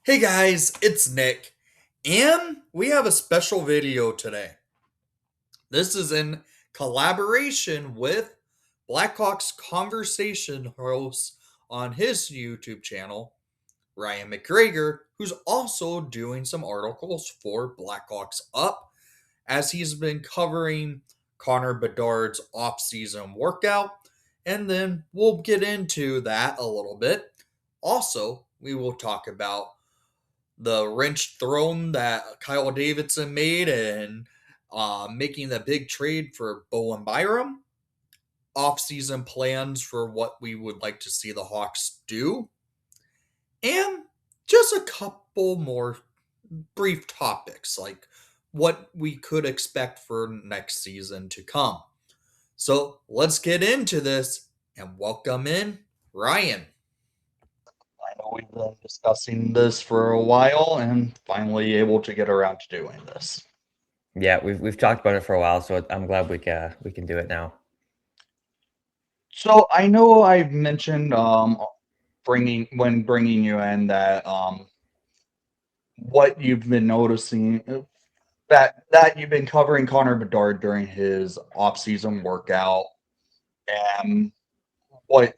Hey guys, it's Nick, and we have a special video today. This is in collaboration with Blackhawks Conversation host on his YouTube channel, Ryan McGregor, who's also doing some articles for Blackhawks Up as he's been covering Connor Bedard's off-season workout, and then we'll get into that a little bit. Also, we will talk about the wrench thrown that Kyle Davidson made and making the big trade for Bo and Byram, off-season plans for what we would like to see the Hawks do, and just a couple more brief topics like what we could expect for next season to come. So let's get into this and welcome in Ryan. I know we've been discussing this for a while and finally able to get around to doing this. Yeah, we've talked about it for a while, so I'm glad we can do it now. So I know I've mentioned bringing you in that what you've been noticing that you've been covering Connor Bedard during his off-season workout and what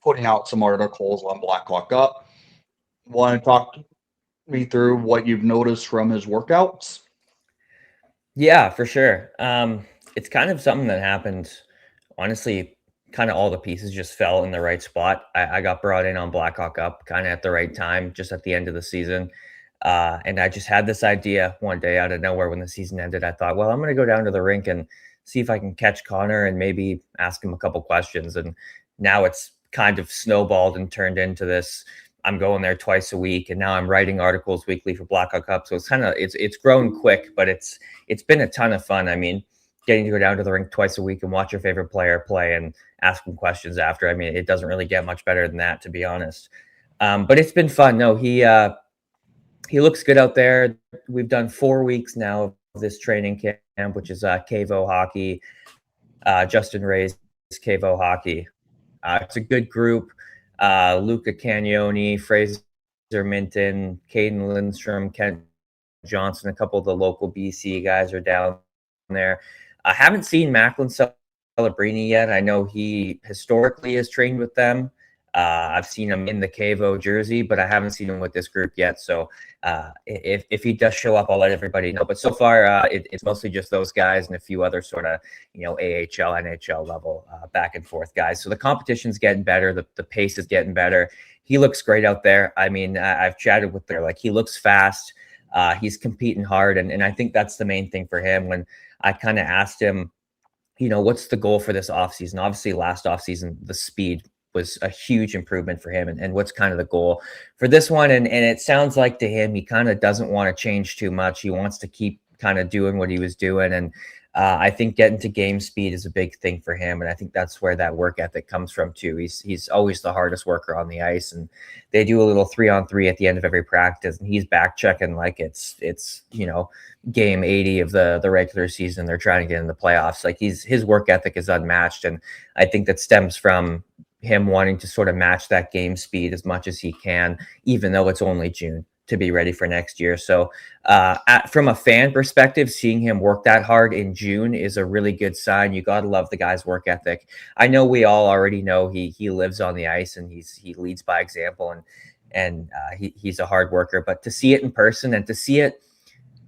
putting out some articles on Blackhawk Up. Want to talk me through what you've noticed from his workouts? Yeah, for sure. It's kind of something that happened. Honestly, kind of all the pieces just fell in the right spot. I got brought in on Blackhawk Up kind of at the right time, just at the end of the season. And I just had this idea one day out of nowhere when the season ended. I thought, well, I'm going to go down to the rink and see if I can catch Connor and maybe ask him a couple questions. And now it's kind of snowballed and turned into this. I'm going there twice a week, and now I'm writing articles weekly for Blackhawk Up. So it's grown quick, but it's been a ton of fun. I mean, getting to go down to the rink twice a week and watch your favorite player play and ask him questions after. I mean, it doesn't really get much better than that, to be honest. But it's been fun. No, he looks good out there. We've done 4 weeks now of this training camp, which is Cavo Hockey, Justin Ray's Cavo Hockey. It's a good group. Luca Cagnoni, Fraser Minton, Caden Lindstrom, Kent Johnson, a couple of the local BC guys are down there. I haven't seen Macklin Celebrini yet. I know he historically has trained with them. I've seen him in the Cavo jersey, but I haven't seen him with this group yet. So if he does show up, I'll let everybody know. But so far, it's mostly just those guys and a few other sort of, AHL, NHL level back and forth guys. So the competition's getting better. The pace is getting better. He looks great out there. I mean, I've chatted with her. Like, he looks fast. He's competing hard. And I think that's the main thing for him. When I kind of asked him, what's the goal for this offseason? Obviously, last offseason, the speed was a huge improvement for him. And what's kind of the goal for this one? And it sounds like to him, he kind of doesn't want to change too much. He wants to keep kind of doing what he was doing. And I think getting to game speed is a big thing for him. And I think that's where that work ethic comes from too. He's always the hardest worker on the ice. And they do a little 3-on-3 at the end of every practice. And he's back checking like it's game 80 of the regular season. They're trying to get in the playoffs. Like, his work ethic is unmatched. And I think that stems from him wanting to sort of match that game speed as much as he can, even though it's only June, to be ready for next year. So from a fan perspective, seeing him work that hard in June is a really good sign. You got to love the guy's work ethic. I know we all already know he lives on the ice and he leads by example, and he's a hard worker, but to see it in person and to see it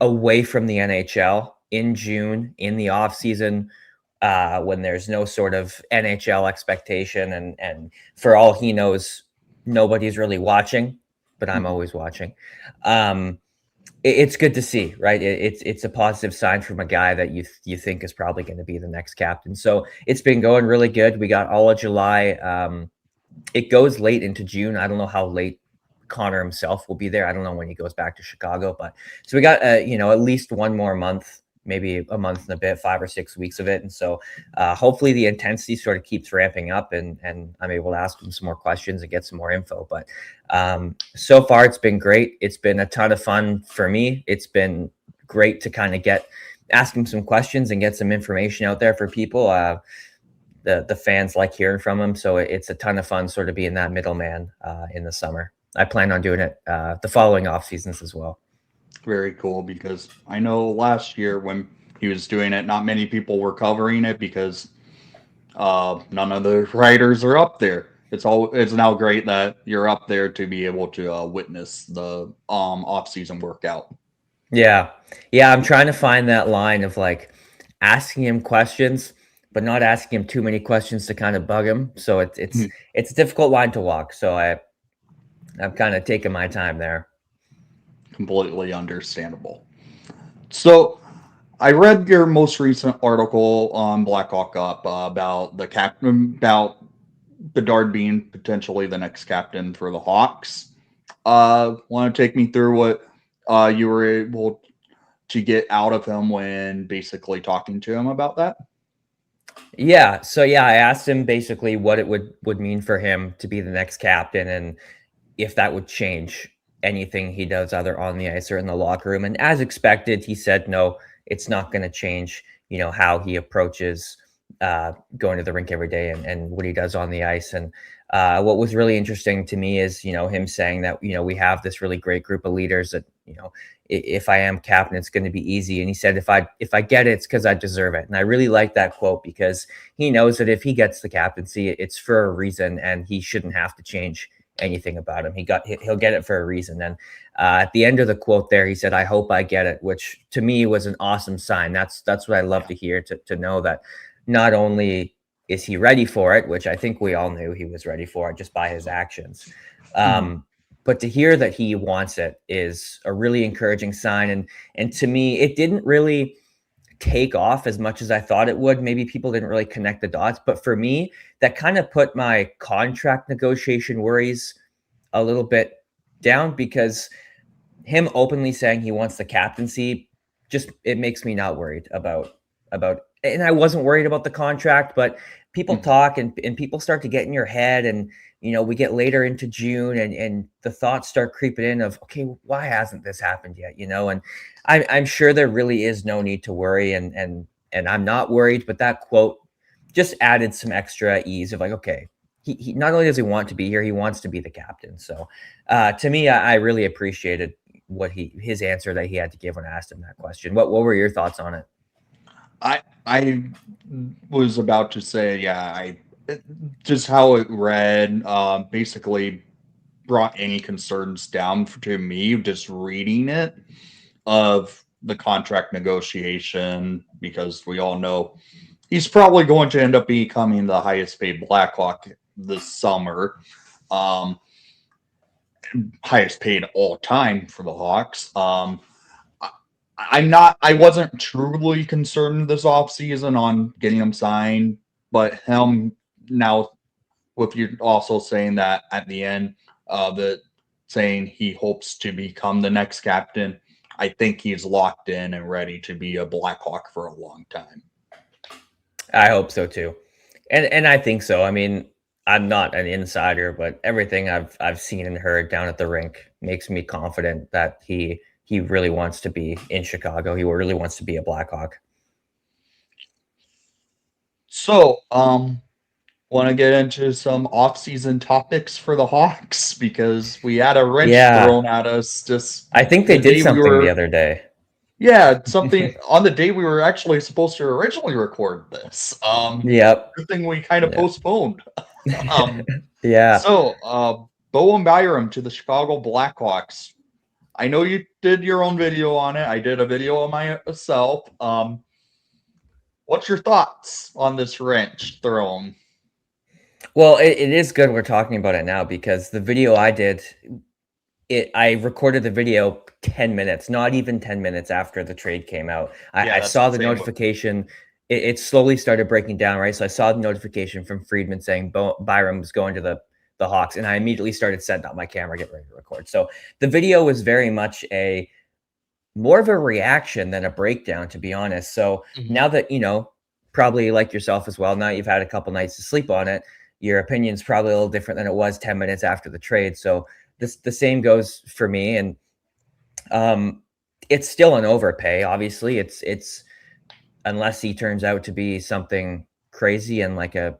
away from the NHL in June, in the off season, when there's no sort of NHL expectation, and for all he knows, nobody's really watching, but I'm always watching. It's good to see, right? It's a positive sign from a guy that you think is probably going to be the next captain. So it's been going really good. We got all of July. It goes late into June. I don't know how late Connor himself will be there. I don't know when he goes back to Chicago, but so we got at least one more month, maybe a month and a bit, 5 or 6 weeks of it. And so hopefully the intensity sort of keeps ramping up and I'm able to ask him some more questions and get some more info. But so far it's been great. It's been a ton of fun for me. It's been great to kind of ask him some questions and get some information out there for people. The fans like hearing from him. So it's a ton of fun sort of being that middleman in the summer. I plan on doing it the following off seasons as well. Very cool, because I know last year when he was doing it, not many people were covering it because none of the writers are up there. It's now great that you're up there to be able to witness the off season workout. Yeah. Yeah, I'm trying to find that line of like asking him questions, but not asking him too many questions to kind of bug him. So it's a difficult line to walk. So I'm kind of taking my time there. Completely understandable. So I read your most recent article on Blackhawk Up about the captain, about Bedard being potentially the next captain for the Hawks. Want to take me through what you were able to get out of him when basically talking to him about that? Yeah. So yeah, I asked him basically what it would mean for him to be the next captain and if that would change anything he does either on the ice or in the locker room. And as expected, he said no, it's not going to change, how he approaches going to the rink every day and what he does on the ice. And what was really interesting to me is, him saying that, we have this really great group of leaders that, if I am captain, it's going to be easy. And he said, if I get it, it's because I deserve it. And I really like that quote because he knows that if he gets the captaincy, it's for a reason and he shouldn't have to change anything about him. He'll get it for a reason. And at the end of the quote there, he said, "I hope I get it," which to me was an awesome sign. That's what I love to hear, to know that not only is he ready for it, which I think we all knew he was ready for it just by his actions. But to hear that he wants it is a really encouraging sign. And to me, it didn't really take off as much as I thought it would. Maybe people didn't really connect the dots, but for me, that kind of put my contract negotiation worries a little bit down because him openly saying he wants the captaincy just it makes me not worried about and I wasn't worried about the contract, but people talk and people start to get in your head and we get later into June and the thoughts start creeping in of, okay, why hasn't this happened yet? And I'm sure there really is no need to worry and I'm not worried, but that quote just added some extra ease of like, okay, he not only does he want to be here, he wants to be the captain. So to me, I really appreciated his answer that he had to give when I asked him that question. What were your thoughts on it? I was about to say, yeah, I just how it read basically brought any concerns down to me just reading it of the contract negotiation, because we all know he's probably going to end up becoming the highest paid Blackhawk this summer. Highest paid all time for the Hawks. I wasn't truly concerned this offseason on getting him signed, but him now, with you also saying that at the end of it, saying he hopes to become the next captain, I think he's locked in and ready to be a Blackhawk for a long time. I hope so too. And I think so. I mean, I'm not an insider, but everything I've seen and heard down at the rink makes me confident that he really wants to be in Chicago. He really wants to be a Blackhawk. So, want to get into some off-season topics for the Hawks, because we had a wrench Yeah. thrown at us just I think they the did day we something the were. other day. Yeah, something on the day we were actually supposed to originally record this. Yep. Good thing we kind of Yep. postponed. um, Yeah. so, Bo and Byram to the Chicago Blackhawks. I know you did your own video on it. I did a video on myself. What's your thoughts on this wrench thrown? Well, it is good we're talking about it now because the video I did, I recorded the video 10 minutes, not even 10 minutes after the trade came out. Yeah, I that's saw the the same. notification. It slowly started breaking down, right? So I saw the notification from Friedman saying Byram was going to the Hawks, and I immediately started setting up my camera, getting ready to record. So the video was very much more of a reaction than a breakdown, to be honest. So now that, probably like yourself as well, now you've had a couple nights to sleep on it, your opinion's probably a little different than it was 10 minutes after the trade. So the same goes for me. And it's still an overpay. Obviously, it's unless he turns out to be something crazy and like a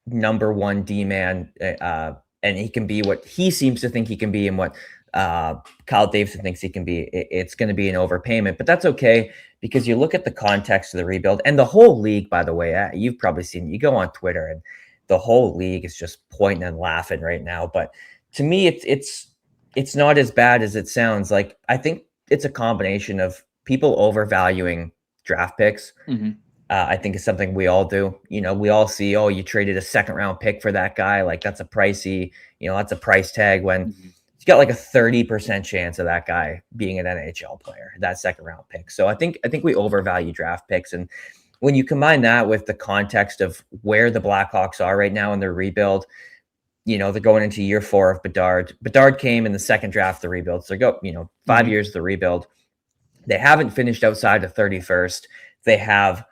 number one D man and he can be what he seems to think he can be and what Kyle Davidson thinks he can be, it's going to be an overpayment. But that's okay, because you look at the context of the rebuild and the whole league, by the way, you've probably seen, you go on Twitter and the whole league is just pointing and laughing right now. But to me, it's not as bad as it sounds. Like, I think it's a combination of people overvaluing draft picks. I think it's something we all do. We all see, oh, you traded a second round pick for that guy. Like, that's a pricey, that's a price tag, when he's got like a 30% chance of that guy being an NHL player, that second round pick. So I think we overvalue draft picks. And when you combine that with the context of where the Blackhawks are right now in their rebuild, they're going into year 4 of Bedard. Bedard came in the second draft of the rebuild. So they go, 5 years of the rebuild. They haven't finished outside the 31st. They have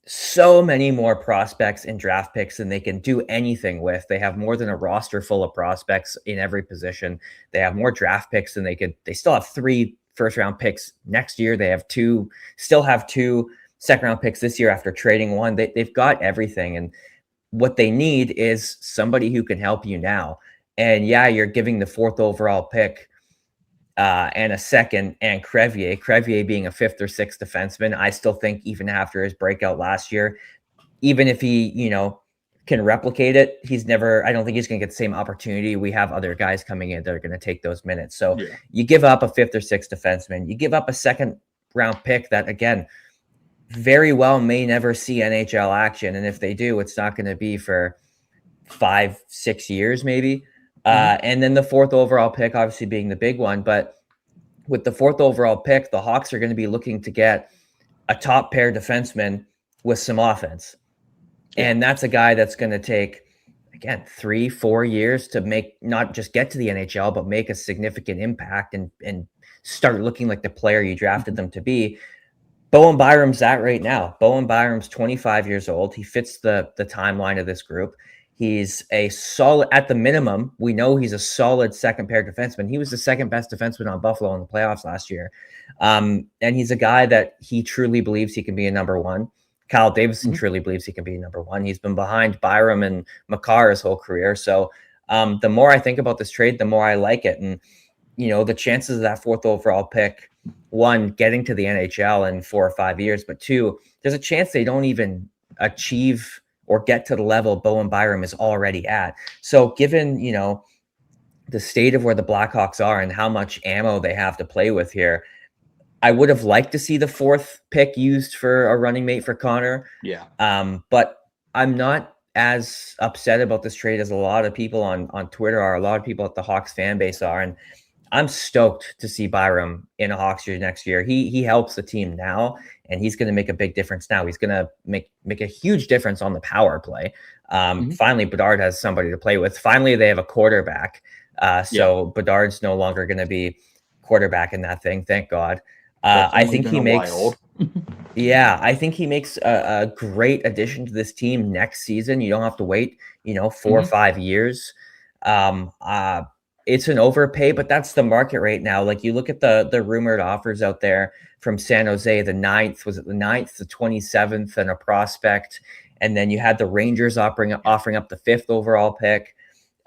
so many more prospects and draft picks than they can do anything with. They have more than a roster full of prospects in every position. They have more draft picks than they still have 3 first round picks next year. They still have 2 second round picks this year after trading 1. They've got everything. And what they need is somebody who can help you now. And yeah, you're giving the 4th overall pick and a second, and Crevier being a 5th or 6th defenseman. I still think, even after his breakout last year, even if he, can replicate it, I don't think he's going to get the same opportunity. We have other guys coming in that are going to take those minutes. So you give up a 5th or 6th defenseman, you give up a second round pick that, again, very well may never see NHL action. And if they do, it's not going to be for 5-6 years, maybe. And then the 4th overall pick, obviously being the big one. But with the 4th overall pick, the Hawks are going to be looking to get a top pair defenseman with some offense. And that's a guy that's going to take, again, 3-4 years to not just get to the NHL, but make a significant impact and start looking like the player you drafted them to be. Bowen Byram's that right now. Bowen Byram's 25 years old. He fits the timeline of this group. He's a solid, at the minimum, we know he's a solid second pair defenseman. He was the second best defenseman on Buffalo in the playoffs last year. And he's a guy that he truly believes he can be a number 1. Kyle Davidson truly believes he can be a number 1. He's been behind Byram and Makar his whole career. So the more I think about this trade, the more I like it. And, the chances of that 4th overall pick, 1, getting to the NHL in 4 or 5 years, but 2, there's a chance they don't even achieve or get to the level Bowen Byram is already at. So given, the state of where the Blackhawks are and how much ammo they have to play with here, I would have liked to see the 4th pick used for a running mate for Connor. Yeah. But I'm not as upset about this trade as a lot of people on Twitter are, a lot of people at the Hawks fan base are. And I'm stoked to see Byram in a Hawks jersey next year. He helps the team now, and he's going to make a big difference now. He's going to make a huge difference on the power play. Finally, Bedard has somebody to play with. Finally, they have a quarterback. So Bedard's no longer going to be quarterback in that thing. Thank God. I think he makes I think he makes a great addition to this team next season. You don't have to wait, 4 or 5 years. It's an overpay, but that's the market right now. Like, you look at the rumored offers out there from San Jose, the 9th, was it the 9th, the 27th, and a prospect. And then you had the Rangers offering up the 5th overall pick.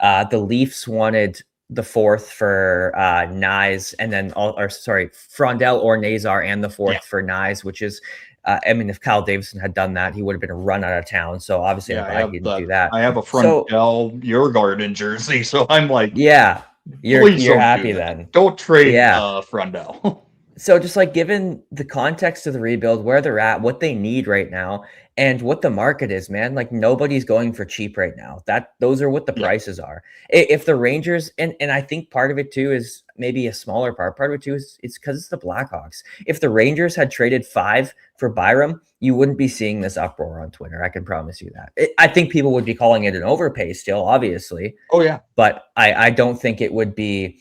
The Leafs wanted the 4th for Nyes, and then Frondell or Nazar and the 4th for Nyes, which is, if Kyle Davidson had done that, he would have been run out of town. So obviously, he didn't do that. I have a Frondell Djurgården jersey, so I'm like, you're happy then. Don't trade Frondell. So just like, given the context of the rebuild, where they're at, what they need right now, and what the market is, man, like, nobody's going for cheap right now. Those are what the prices are. If the Rangers, and I think part of it too is maybe a smaller part of it too is it's because it's the Blackhawks. If the Rangers had traded 5 for Byram, you wouldn't be seeing this uproar on Twitter. I can promise you that. I think people would be calling it an overpay still, obviously. Oh yeah. But I don't think it would be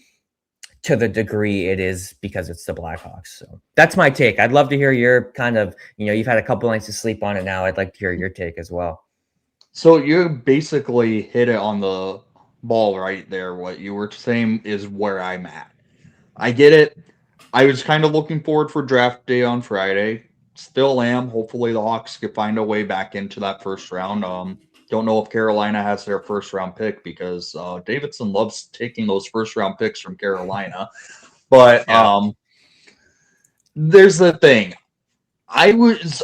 to the degree it is because it's the Blackhawks. So that's my take. I'd love to hear your kind of, you've had a couple nights to sleep on it now. I'd like to hear your take as well. So you basically hit it on the ball right there. What you were saying is where I'm at. I get it. I was kind of looking forward for draft day on Friday. Still am. Hopefully the Hawks can find a way back into that first round. Don't know if Carolina has their first round pick because Davidson loves taking those first round picks from Carolina. But Yeah. there's the thing. I was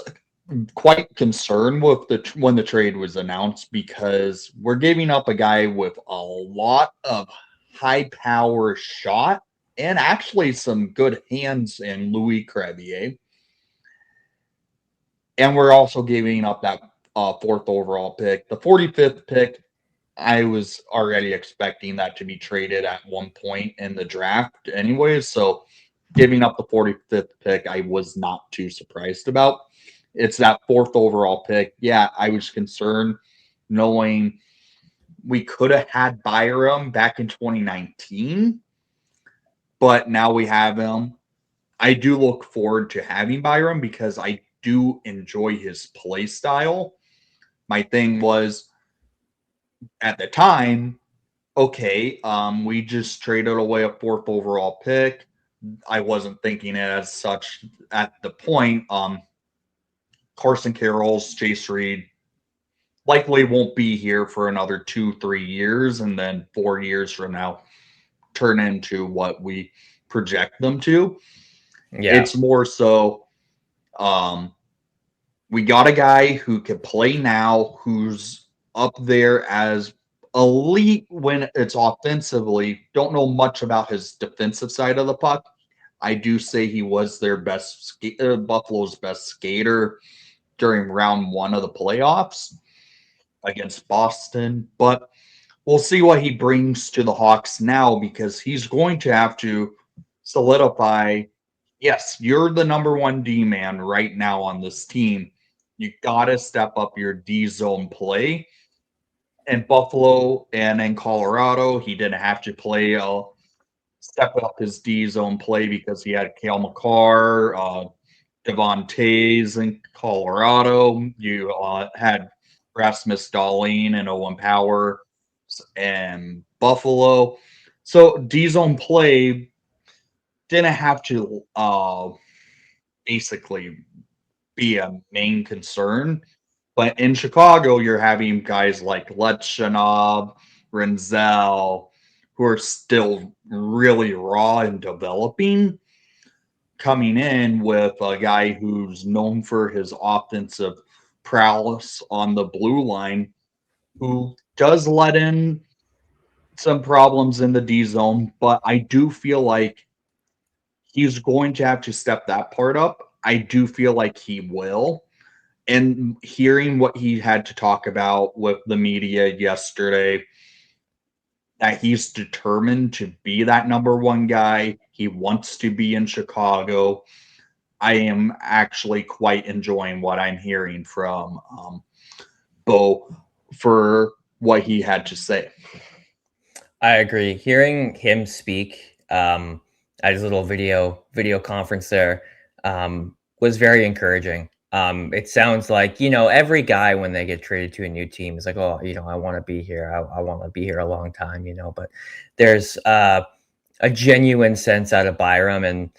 quite concerned with when the trade was announced because we're giving up a guy with a lot of high power shot and actually some good hands in Louis Crevier. And we're also giving up that fourth overall pick. The 45th pick, I was already expecting that to be traded at one point in the draft anyway. So giving up the 45th pick, I was not too surprised about. It's that fourth overall pick. Yeah, I was concerned knowing we could have had Byram back in 2019, but now we have him. I do look forward to having Byram because I do enjoy his play style. My thing was at the time, okay, we just traded away a fourth overall pick. I wasn't thinking it as such at the point. Carson Carroll's Chase Reed likely won't be here for another 2-3 years, and then 4 years from now turn into what we project them to. Yeah. It's more so we got a guy who can play now, who's up there as elite when it's offensively. Don't know much about his defensive side of the puck. I do say he was their best Buffalo's best skater during round one of the playoffs against Boston, but we'll see what he brings to the Hawks now because he's going to have to solidify. Yes, you're the number one D man right now on this team. You got to step up your D zone play. In Buffalo and in Colorado, he didn't have to play step up his D zone play because he had Cale Makar, Devon Tays in Colorado. You had Rasmus Dahlin and Owen Power and Buffalo. So D zone play didn't have to basically be a main concern. But in Chicago, you're having guys like Letchanov, Renzel, who are still really raw and developing, coming in with a guy who's known for his offensive prowess on the blue line, who does let in some problems in the D zone, but I do feel like he's going to have to step that part up. I do feel like he will. And hearing what he had to talk about with the media yesterday, that he's determined to be that number one guy. He wants to be in Chicago. I am actually quite enjoying what I'm hearing from Bo for what he had to say. I agree. Hearing him speak at his little video conference there was very encouraging. It sounds like, every guy when they get traded to a new team is like, oh, I want to be here. I want to be here a long time, but there's a genuine sense out of Byram and,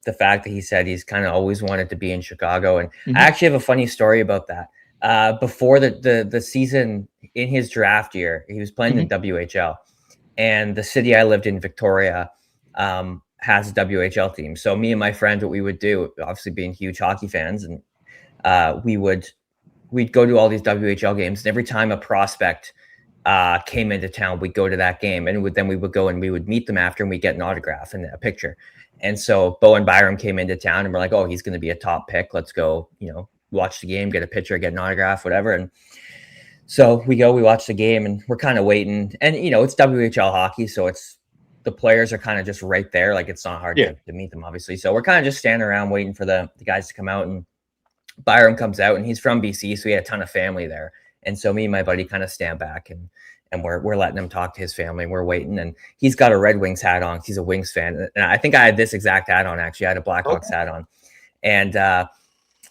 the fact that he said he's kind of always wanted to be in Chicago. And I actually have a funny story about that. Before the season in his draft year, he was playing in WHL, and the city I lived in, Victoria, has a WHL team. So me and my friend, what we would do, obviously being huge hockey fans, and we'd go to all these WHL games. And every time a prospect came into town, we'd go to that game, and then we would go and we would meet them after, and we'd get an autograph and a picture. And so Bo and Byram came into town, and we're like, oh, he's going to be a top pick. Let's go, watch the game, get a picture, get an autograph, whatever. And so we watch the game, and we're kind of waiting. And, it's WHL hockey, so it's the players are kind of just right there. Like, it's not hard to meet them, obviously. So we're kind of just standing around waiting for the guys to come out. And Byram comes out, and he's from BC, so he had a ton of family there. And so me and my buddy kind of stand back, and we're letting him talk to his family. And we're waiting, and he's got a Red Wings hat on. He's a Wings fan. And I think I had this exact hat on, actually. I had a Blackhawks hat on. And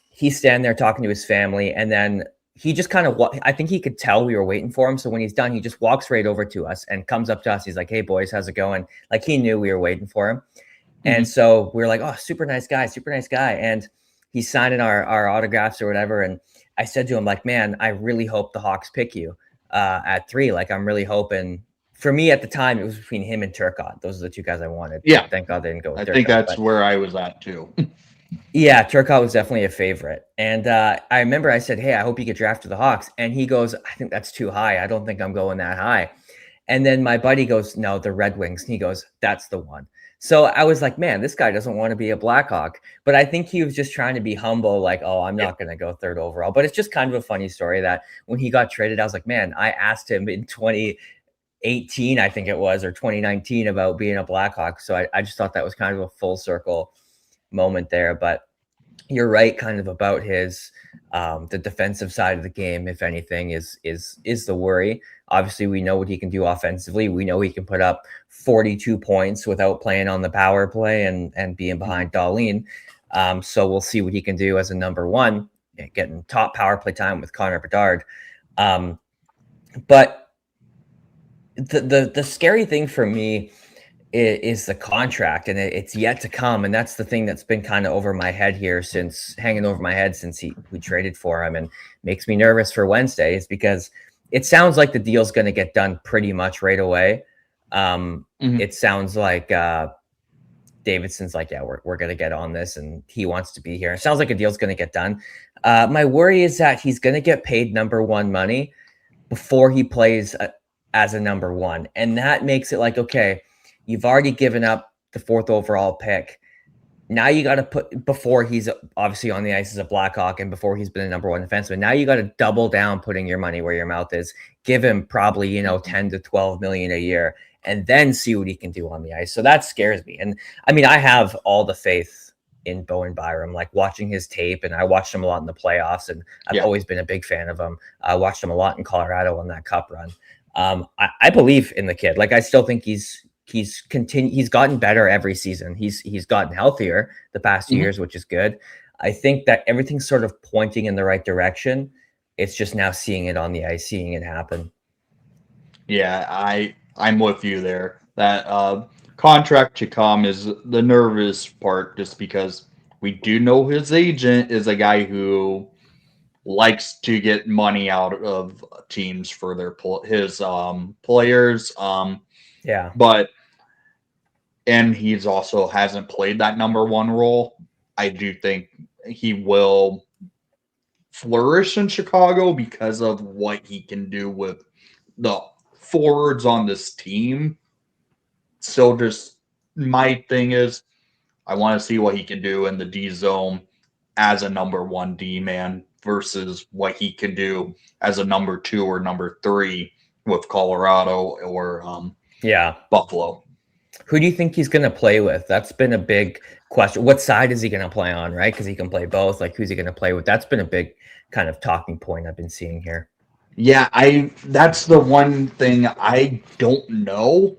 he's standing there talking to his family, and then he just kind of, I think he could tell we were waiting for him. So when he's done, he just walks right over to us and comes up to us. He's like, hey, boys, how's it going? Like, he knew we were waiting for him. And so we were like, oh, super nice guy. And he's signing our autographs or whatever. And I said to him, like, man, I really hope the Hawks pick you at 3. Like, I'm really hoping. For me at the time, it was between him and Turcotte. Those are the two guys I wanted. Yeah. Thank God they didn't go with I Turcotte. think that's but where I was at too. yeah, Turcotte was definitely a favorite. And I remember I said, hey, I hope you get drafted to the Hawks. And he goes, I think that's too high. I don't think I'm going that high. And then my buddy goes, no, the Red Wings. And he goes, that's the one. So I was like, man, this guy doesn't want to be a Blackhawk. But I think he was just trying to be humble, like, oh, I'm not going to go 3rd overall. But it's just kind of a funny story that when he got traded, I was like, man, I asked him in 2018, I think it was, or 2019 about being a Blackhawk. So I just thought that was kind of a full circle moment there. But you're right, kind of about his the defensive side of the game, if anything, is the worry. Obviously, we know what he can do offensively. We know he can put up 42 points without playing on the power play and being behind Dahlin. So we'll see what he can do as a number 1, getting top power play time with Connor Bedard. But the scary thing for me is the contract, and it's yet to come. And that's the thing that's been kind of hanging over my head since we traded for him, and makes me nervous for Wednesday, is because it sounds like the deal's going to get done pretty much right away. It sounds like Davidson's like, yeah, we're going to get on this, and he wants to be here. It sounds like a deal's going to get done. My worry is that he's going to get paid number 1 money before he plays as a number 1. And that makes it like, okay, you've already given up the 4th overall pick. Now you got to put, before he's obviously on the ice as a Blackhawk and before he's been a number 1 defenseman, now you got to double down putting your money where your mouth is. Give him probably, 10 to 12 million a year, and then see what he can do on the ice. So that scares me. And I mean, I have all the faith in Bowen Byram, like watching his tape, and I watched him a lot in the playoffs, and I've always been a big fan of him. I watched him a lot in Colorado on that cup run. I believe in the kid. Like, I still think he's gotten better every season. He's gotten healthier the past 2 years, which is good. I think that everything's sort of pointing in the right direction. It's just now seeing it on the ice, seeing it happen. Yeah, I'm with you there. That contract to come is the nervous part, just because we do know his agent is a guy who likes to get money out of teams for his players. Yeah. And he's also hasn't played that number 1 role. I do think he will flourish in Chicago because of what he can do with the forwards on this team. So just my thing is, I want to see what he can do in the D zone as a number 1 D man versus what he can do as a number 2 or number 3 with Colorado or Buffalo. Who do you think he's going to play with? That's been a big question. What side is he going to play on, right? Because he can play both. Like, who's he going to play with? That's been a big kind of talking point I've been seeing here. Yeah, that's the one thing I don't know.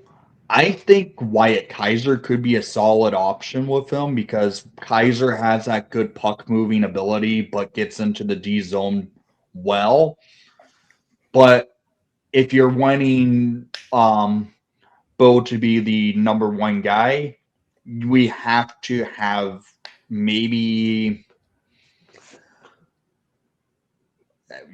I think Wyatt Kaiser could be a solid option with him because Kaiser has that good puck moving ability, but gets into the D zone well. But if you're wanting Bo to be the number 1 guy, we have to have maybe.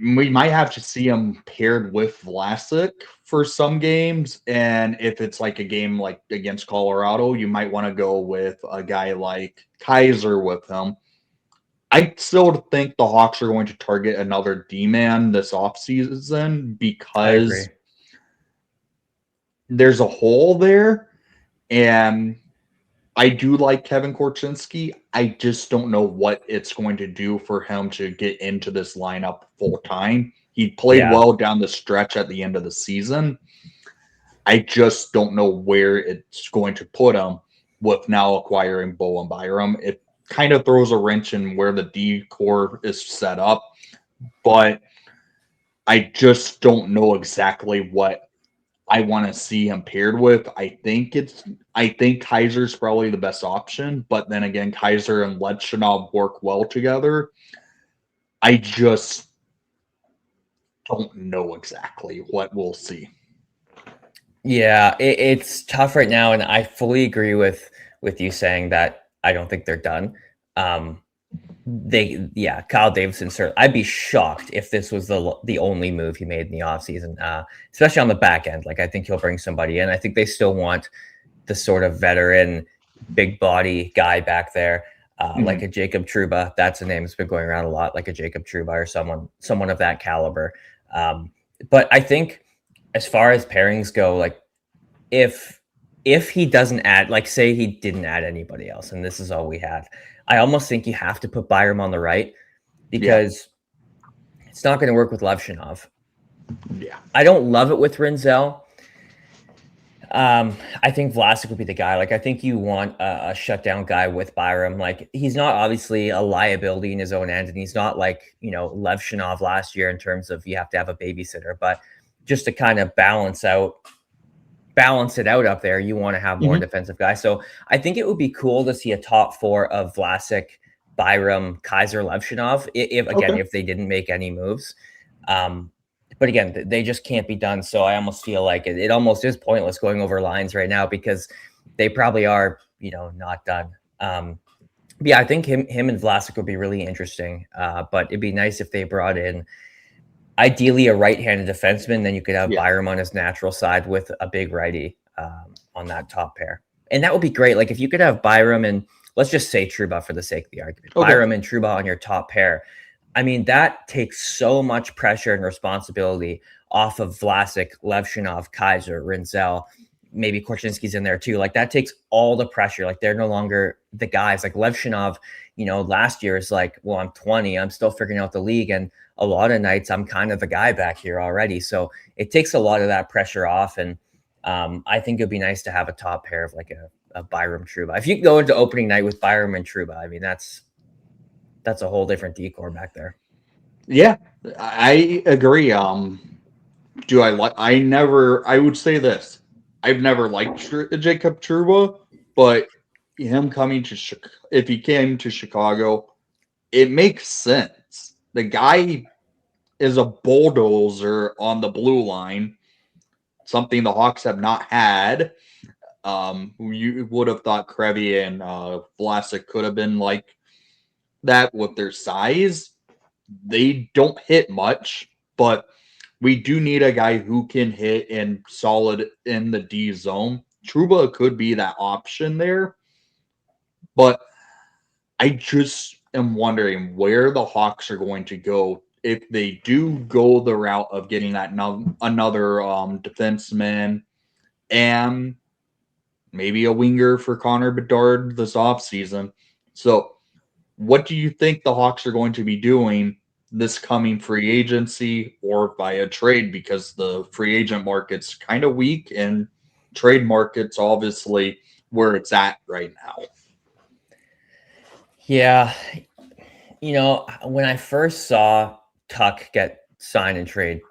We might have to see him paired with Vlasic for some games. And if it's like a game like against Colorado, you might want to go with a guy like Kaiser with him. I still think the Hawks are going to target another D-man this offseason because there's a hole there. And I do like Kevin Korchinski. I just don't know what it's going to do for him to get into this lineup full time. He played well down the stretch at the end of the season. I just don't know where it's going to put him with now acquiring Bowen Byram. It kind of throws a wrench in where the D core is set up, but I just don't know exactly what I want to see him paired with. I think Kaiser's probably the best option, but then again, Kaiser and Lechinov work well together. I just don't know exactly what we'll see. Yeah, it's tough right now, and I fully agree with you saying that I don't think they're done. Kyle Davidson, sir. I'd be shocked if this was the only move he made in the offseason, especially on the back end. Like, I think he'll bring somebody in. I think they still want the sort of veteran, big body guy back there, like a Jacob Trouba. That's a name that's been going around a lot, like a Jacob Trouba or someone of that caliber. But I think as far as pairings go, like if he doesn't add, like say he didn't add anybody else, and this is all we had, I almost think you have to put Byram on the right because it's not going to work with Levshinov. Yeah. I don't love it with Rinzel. I think Vlasic would be the guy. Like, I think you want a shutdown guy with Byram. Like, he's not obviously a liability in his own end, and he's not like, Levshinov last year in terms of you have to have a babysitter, but just to kind of balance it out up there, you want to have more defensive guys. So I think it would be cool to see a top four of Vlasic, Byram, Kaiser, Levshinov, if they didn't make any moves. But again, they just can't be done. So I almost feel like it almost is pointless going over lines right now because they probably are, not done. I think him and Vlasic would be really interesting. But it'd be nice if they brought in ideally a right-handed defenseman. Then you could have Byram on his natural side with a big righty on that top pair. And that would be great. Like if you could have Byram and let's just say Trouba for the sake of the argument, Byram and Trouba on your top pair. I mean, that takes so much pressure and responsibility off of Vlasic, Levshinov, Kaiser, Rinzel, maybe Korchinski's in there too. Like that takes all the pressure. Like they're no longer the guys. Like Levshinov, last year is like, well, I'm 20, I'm still figuring out the league, and a lot of nights I'm kind of the guy back here already. So it takes a lot of that pressure off, and I think it'd be nice to have a top pair of like a Byram Trouba. If you go into opening night with Byram and Trouba, I mean that's a whole different decor back there. Yeah, I agree. I would say this. I've never liked Jacob Trouba, but him coming to if he came to Chicago, it makes sense. The guy is a bulldozer on the blue line, something the Hawks have not had. You would have thought Krevy and Vlasic could have been like that with their size. They don't hit much, but we do need a guy who can hit and solid in the D zone. Trouba could be that option there, but I just am wondering where the Hawks are going to go if they do go the route of getting that another defenseman and maybe a winger for Connor Bedard this offseason. So what do you think the Hawks are going to be doing this coming free agency or via trade? Because the free agent market's kind of weak and trade market's obviously where it's at right now. Yeah. When I first saw Tuck get signed and trade,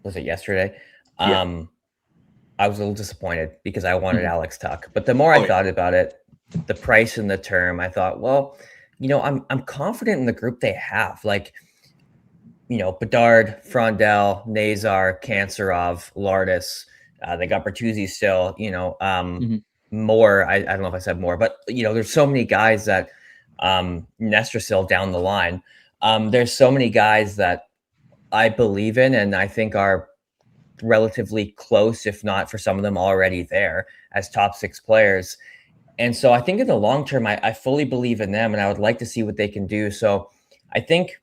was it yesterday? I was a little disappointed because I wanted Alex Tuck. But the more I thought about it, the price and the term, I thought, well, I'm confident in the group they have. Like, Bedard, Frondell, Nazar, Kanserov, Lardis. They got Bertuzzi still, more. I don't know if I said more, but, there's so many guys that Nestrasil down the line. There's so many guys that I believe in and I think are relatively close, if not for some of them already there as top 6 players. And so I think in the long term, I fully believe in them and I would like to see what they can do. So I think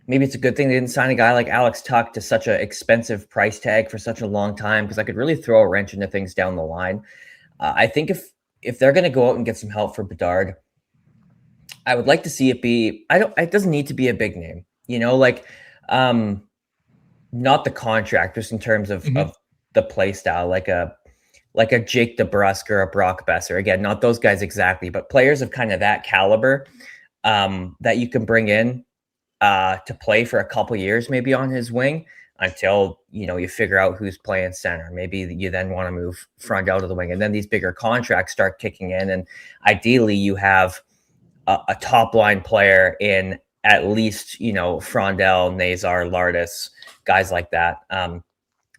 maybe it's a good thing they didn't sign a guy like Alex Tuck to such an expensive price tag for such a long time, because I could really throw a wrench into things down the line. I think if they're going to go out and get some help for Bedard, I would like to see it be, it doesn't need to be a big name, not the contract, just in terms of the play style, like a Jake DeBrusk or a Brock Besser. Again, not those guys exactly, but players of kind of that caliber that you can bring in to play for a couple years, maybe on his wing until, you figure out who's playing center. Maybe you then want to move front out of the wing, and then these bigger contracts start kicking in. And ideally you have a top line player in at least, Frondell, Nazar, Lardis, guys like that.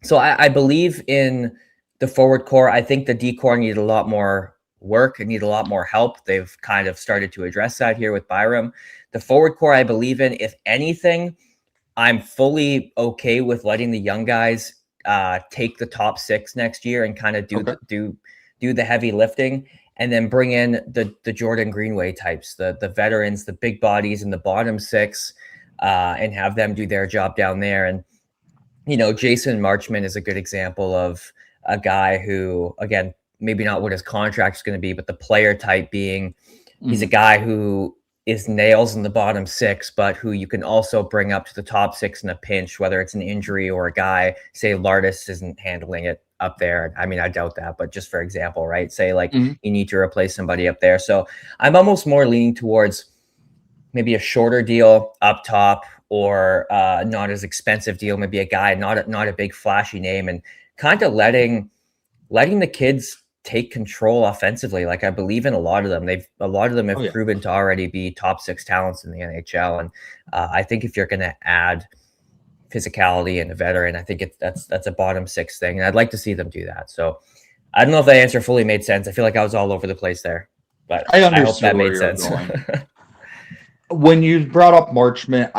So I believe in the forward core. I think the D core needed a lot more work and need a lot more help. They've kind of started to address that here with Byram. The forward core, I believe in. If anything, I'm fully okay with letting the young guys take the top 6 next year and kind of do the heavy lifting, and then bring in the Jordan Greenway types, the veterans, the big bodies in the bottom 6, and have them do their job down there. And Jason Marchman is a good example of a guy who, again, maybe not what his contract is going to be, but the player type being, he's a guy who is nails in the bottom 6, but who you can also bring up to the top 6 in a pinch, whether it's an injury or a guy, say Lardis isn't handling it up there. I mean, I doubt that, but just for example, right? Say you need to replace somebody up there. So I'm almost more leaning towards maybe a shorter deal up top, or not as expensive deal, maybe a guy, not a big flashy name, and kind of letting the kids take control offensively. Like, I believe in a lot of them. A lot of them have proven to already be top 6 talents in the NHL. And I think if you're going to add physicality and a veteran, I think that's a bottom 6 thing. And I'd like to see them do that. So I don't know if that answer fully made sense. I feel like I was all over the place there, but I hope that made sense. When you brought up Marchment,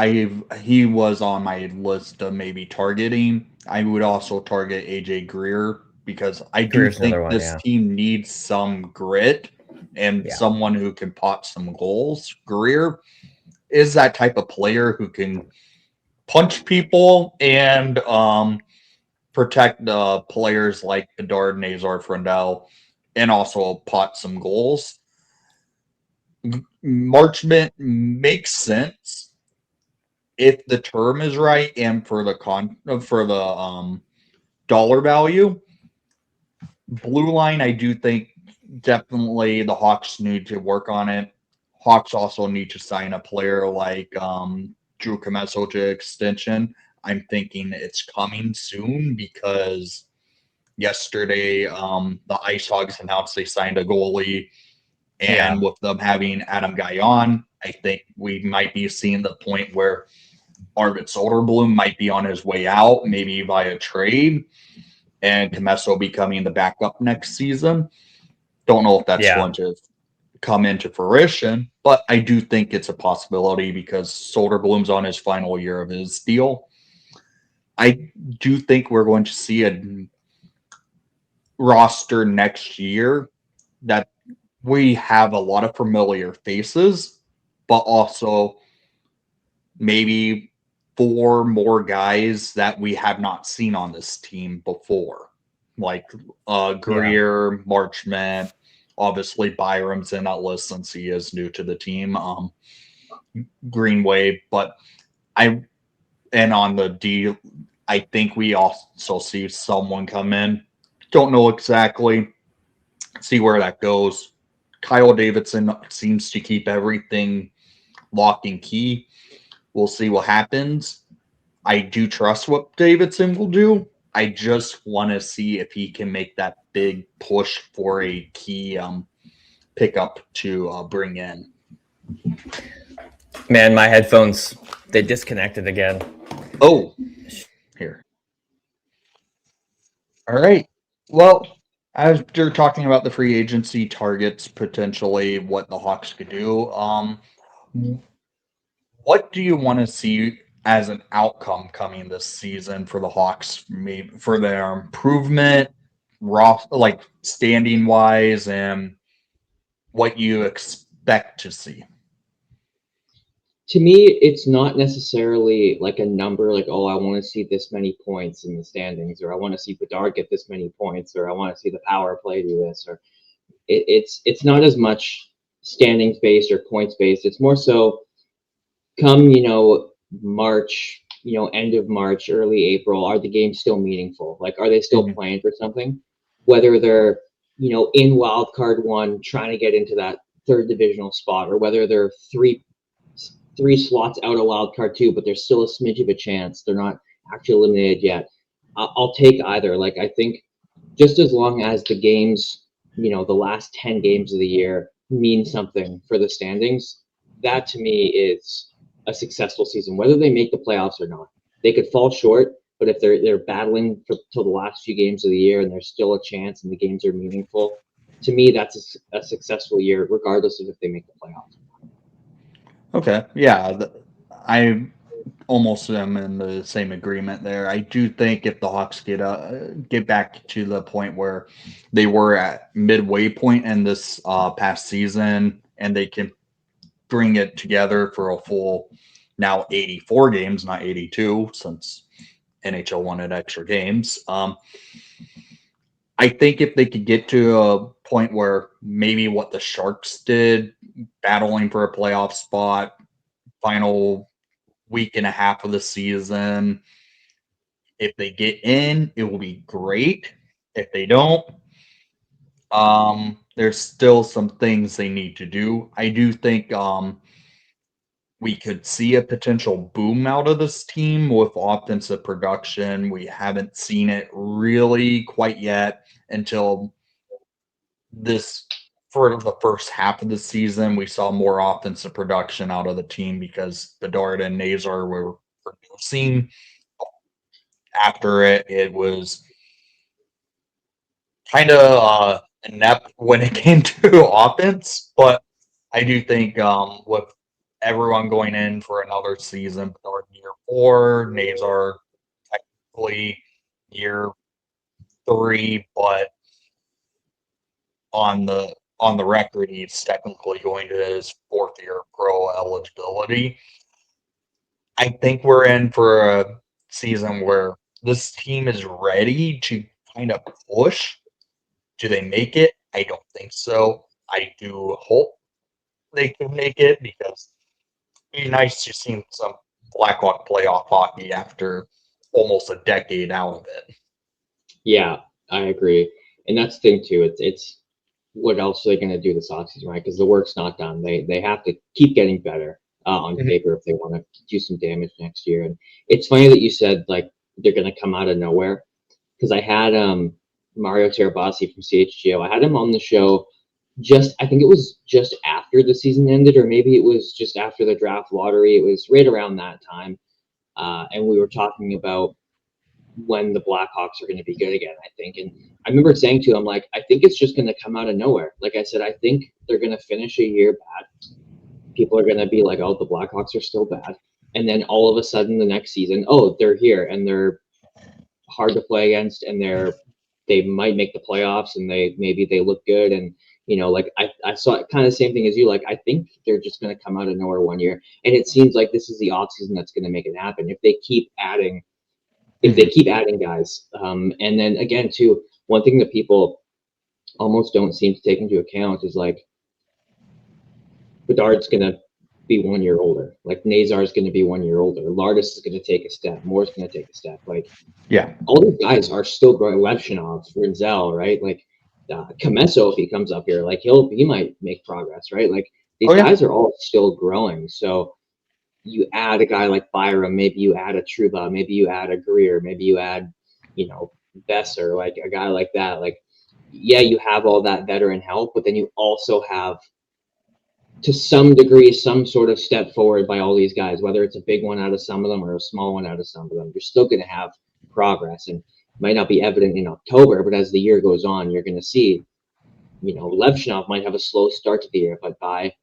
he was on my list of maybe targeting. I would also target AJ Greer, because I do think this team needs some grit and someone who can pot some goals. Greer is that type of player who can punch people and protect players like Bedard, Nazar, Frendel, and also pot some goals. Marchment makes sense if the term is right and for the dollar value. Blue line, I do think definitely the Hawks need to work on it. Hawks also need to sign a player like Drew Commesso to extension. I'm thinking it's coming soon, because yesterday the Ice Hogs announced they signed a goalie. And with them having Adam Guyon, I think we might be seeing the point where Arvid Soderblom might be on his way out, maybe via trade, and Commesso becoming the backup next season. Don't know if that's going to come into fruition, but I do think it's a possibility, because Soderblom's on his final year of his deal. I do think we're going to see a roster next year that we have a lot of familiar faces, but also maybe 4 more guys that we have not seen on this team before, like Greer, Marchment, obviously Byram's in that list since he is new to the team, Greenway, but on the D, I think we also see someone come in. Don't know exactly. See where that goes. Kyle Davidson seems to keep everything lock and key. We'll see what happens. I do trust what Davidson will do. I just want to see if he can make that big push for a key pickup to bring in. Man, my headphones, they disconnected again. Oh, here. All right. Well, after talking about the free agency targets, potentially what the Hawks could do, what do you want to see as an outcome coming this season for the Hawks, maybe for their improvement, like standing wise, and what you expect to see? To me, it's not necessarily like a number, like, oh, I want to see this many points in the standings, or I want to see Bedard get this many points, or I want to see the power play do this, or it's not as much standings based or points based. It's more so come, March, end of March, early April, are the games still meaningful? Like, are they still playing for something? Whether they're, in wild card 1 trying to get into that 3rd divisional spot, or whether they're three slots out of wild card 2, but there's still a smidge of a chance. They're not actually eliminated yet. I'll take either. Like, I think just as long as the games, the last 10 games of the year mean something for the standings, that to me is a successful season, whether they make the playoffs or not. They could fall short, but if they're battling till the last few games of the year and there's still a chance and the games are meaningful, to me, that's a successful year, regardless of if they make the playoffs. Okay. Yeah. I almost am in the same agreement there. I do think if the Hawks get back to the point where they were at midway point in this past season, and they can bring it together for a full now 84 games, not 82, since NHL wanted extra games. I think if they could get to a point where maybe what the Sharks did, battling for a playoff spot, final week and a half of the season, if they get in, it will be great. If they don't, there's still some things they need to do. I do think we could see a potential boom out of this team with offensive production. We haven't seen it really quite yet until this for the first half of the season. We saw more offensive production out of the team because Bedard and Nazar were producing. After it was kind of inept when it came to offense, but I do think with everyone going in for another season, Bedard year 4, Nazar technically year 3, but on the record, he's technically going to his 4th year pro eligibility. I think we're in for a season where this team is ready to kind of push. Do they make it? I don't think so. I do hope they can make it because it'd be nice to see some Blackhawk playoff hockey after almost a decade out of it. Yeah, I agree, and that's the thing too. It's what else are they going to do this offseason, right? Because the work's not done. They have to keep getting better on paper if they want to do some damage next year. And it's funny that you said like they're going to come out of nowhere, because I had Mario Terabasi from CHGO. I had him on the show I think it was just after the season ended, or maybe it was just after the draft lottery. It was right around that time, and we were talking about when the Blackhawks are going to be good again, I think. And I remember saying to him, like, I think it's just going to come out of nowhere. Like I said, I think they're going to finish a year bad. People are going to be like, oh, the Blackhawks are still bad. And then all of a sudden the next season, oh, they're here and they're hard to play against, and they might make the playoffs, and maybe they look good. And, you know, like I saw kind of the same thing as you. Like, I think they're just going to come out of nowhere one year. And it seems like this is the offseason that's going to make it happen. If they keep adding guys. And then again, too, one thing that people almost don't seem to take into account is like Bedard's going to be 1 year older. Like Nazar's going to be 1 year older. Lardis is going to take a step. Moore's going to take a step. Like, yeah, all these guys are still growing. Levshinov, Rinzel, right? Like Kameso, if he comes up here, like he might make progress, right? Like these guys are all still growing. So you add a guy like Byram, maybe you add a Truba, maybe you add a Greer, maybe you add, you know, Besser, like a guy like that. Like, yeah, you have all that veteran help, but then you also have, to some degree, some sort of step forward by all these guys, whether it's a big one out of some of them or a small one out of some of them. You're still going to have progress, and it might not be evident in October, but as the year goes on, you're going to see, you know, Levshinov might have a slow start to the year, but by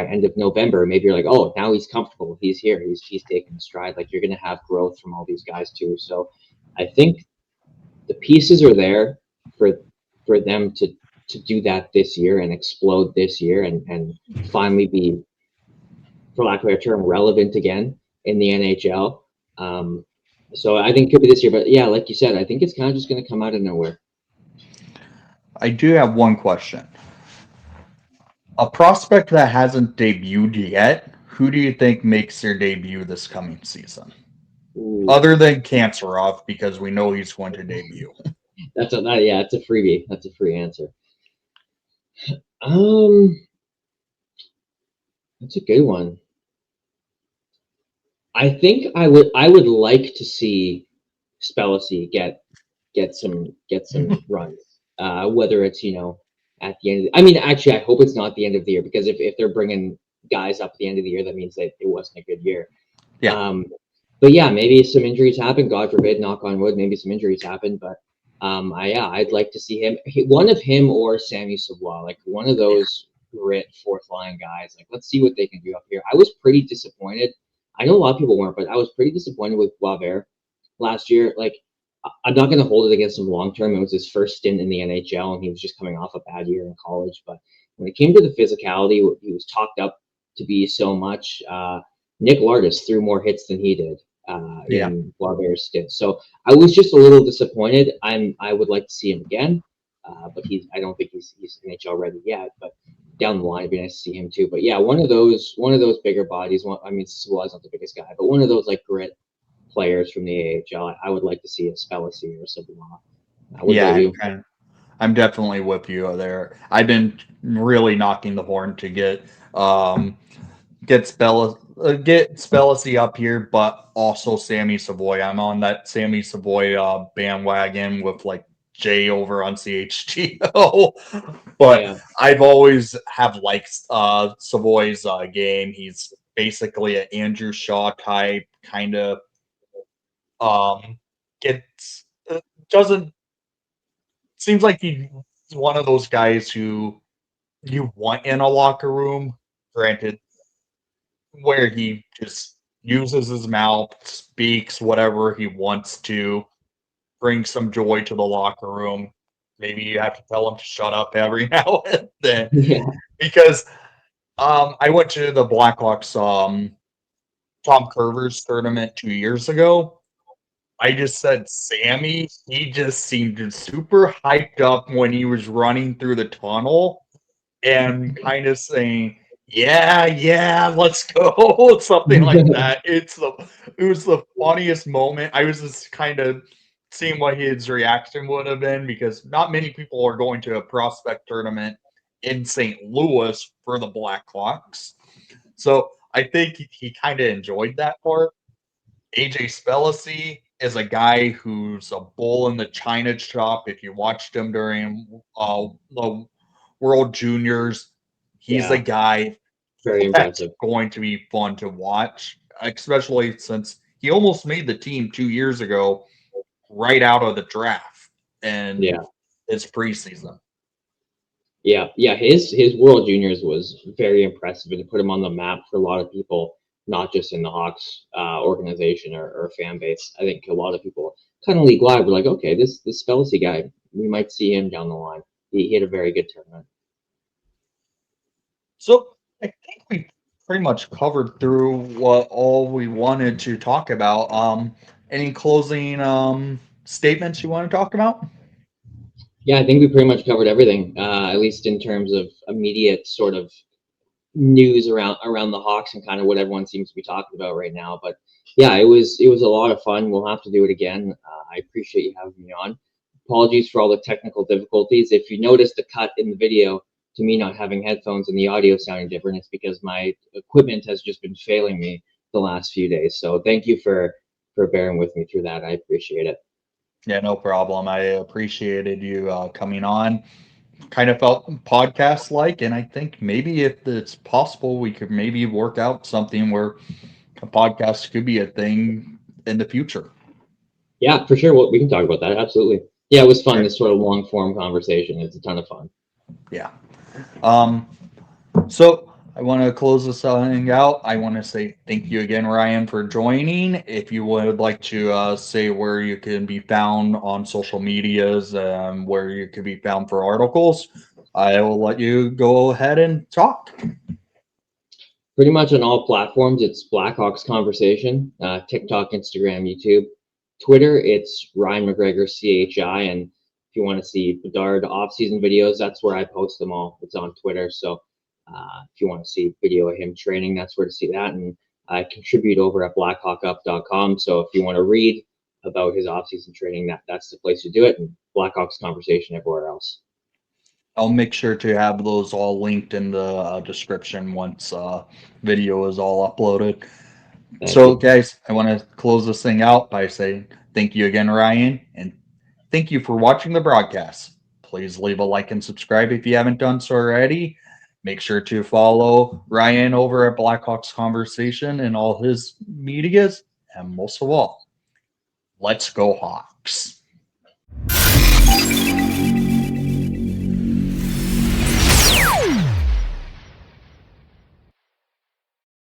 end of November, maybe you're like, oh, now he's comfortable. He's here. He's taking a stride. Like, you're going to have growth from all these guys too. So I think the pieces are there for them to do that this year and explode this year and finally be, for lack of a better term, relevant again in the NHL. So I think it could be this year. But yeah, like you said, I think it's kind of just going to come out of nowhere. I do have one question. A prospect that hasn't debuted yet, who do you think makes their debut this coming season? Ooh. Other than Kanserov, because we know he's going to debut. It's a freebie. That's a free answer. That's a good one. I think I would like to see Spellacy get some runs. Whether it's, you know, at the end of actually, I hope it's not the end of the year, because if they're bringing guys up at the end of the year, that means that it wasn't a good year. Yeah. But yeah, maybe some injuries happen. God forbid, knock on wood, maybe some injuries happen. But I'd like to see him. One of him or Sammy Savoie, like one of those grit fourth line guys. Like, let's see what they can do up here. I was pretty disappointed. I know a lot of people weren't, but I was pretty disappointed with Boisvert last year. Like, I'm not going to hold it against him long term. It was his first stint in the NHL, and he was just coming off a bad year in college. But when it came to the physicality, he was talked up to be so much. Nick Lardis threw more hits than he did in Boisvert's stint. So I was just a little disappointed. I would like to see him again, but I don't think he's NHL ready yet. But down the line, it'd be nice to see him too. But yeah, one of those bigger bodies. Savoie's not the biggest guy, but one of those like grit players from the AHL. I would like to see a Spellacy or Savoie. I'm definitely with you there. I've been really knocking the horn to get Spellacy up here, but also Sammy Savoie. I'm on that Sammy Savoie bandwagon with like Jay over on CHGO. But I've always have liked Savoie's game. He's basically an Andrew Shaw type, kind of seems like he's one of those guys who you want in a locker room. Granted, where he just uses his mouth, speaks whatever he wants to, bring some joy to the locker room. Maybe you have to tell him to shut up every now and then. Yeah. Because I went to the Blackhawks Tom Curver's tournament 2 years ago. I just said Sammy. He just seemed super hyped up when he was running through the tunnel and kind of saying, yeah, let's go, something like that. It was the funniest moment. I was just kind of seeing what his reaction would have been, because not many people are going to a prospect tournament in St. Louis for the Blackhawks. So I think he kind of enjoyed that part. AJ Spellacy is a guy who's a bull in the china shop. If you watched him during the World Juniors, he's a guy very impressive. Going to be fun to watch, especially since he almost made the team 2 years ago, right out of the draft and his preseason. Yeah, his World Juniors was very impressive, and it put him on the map for a lot of people, not just in the Hawks organization or fan base. I think a lot of people kind of league wide were like, okay, this Spellacy guy, we might see him down the line. He had a very good tournament. So I think we pretty much covered through what all we wanted to talk about. Any closing statements you want to talk about? Yeah, I think we pretty much covered everything, at least in terms of immediate sort of news around the Hawks and kind of what everyone seems to be talking about right now. But yeah, it was a lot of fun. We'll have to do it again. I appreciate you having me on. Apologies for all the technical difficulties. If you noticed the cut in the video to me not having headphones and the audio sounding different, it's because my equipment has just been failing me the last few days. So thank you for bearing with me through that. I appreciate it. Yeah, no problem. I appreciated you coming on. Kind of felt podcast like, and I think maybe if it's possible, we could maybe work out something where a podcast could be a thing in the future. Yeah, for sure. Well, we can talk about that. Absolutely. Yeah, it was fun. This sort of long form conversation. It's a ton of fun. Yeah. So I want to close this thing out. I want to say thank you again, Ryan, for joining. If you would like to say where you can be found on social medias, where you could be found for articles, I will let you go ahead and talk. Pretty much on all platforms, it's Blackhawks Conversation, TikTok, Instagram, YouTube. Twitter, it's Ryan McGregor, CHI. And if you want to see Bedard off-season videos, that's where I post them all. It's on Twitter. So if you want to see video of him training, that's where to see that. And I contribute over at blackhawkup.com. So if you want to read about his off-season training, that's the place to do it. And Blackhawks Conversation everywhere else. I'll make sure to have those all linked in the description once video is all uploaded. So, guys, I want to close this thing out by saying thank you again, Ryan, and thank you for watching the broadcast. Please leave a like and subscribe if you haven't done so already. Make sure to follow Ryan over at Blackhawks Conversation and all his medias. And most of all, let's go Hawks.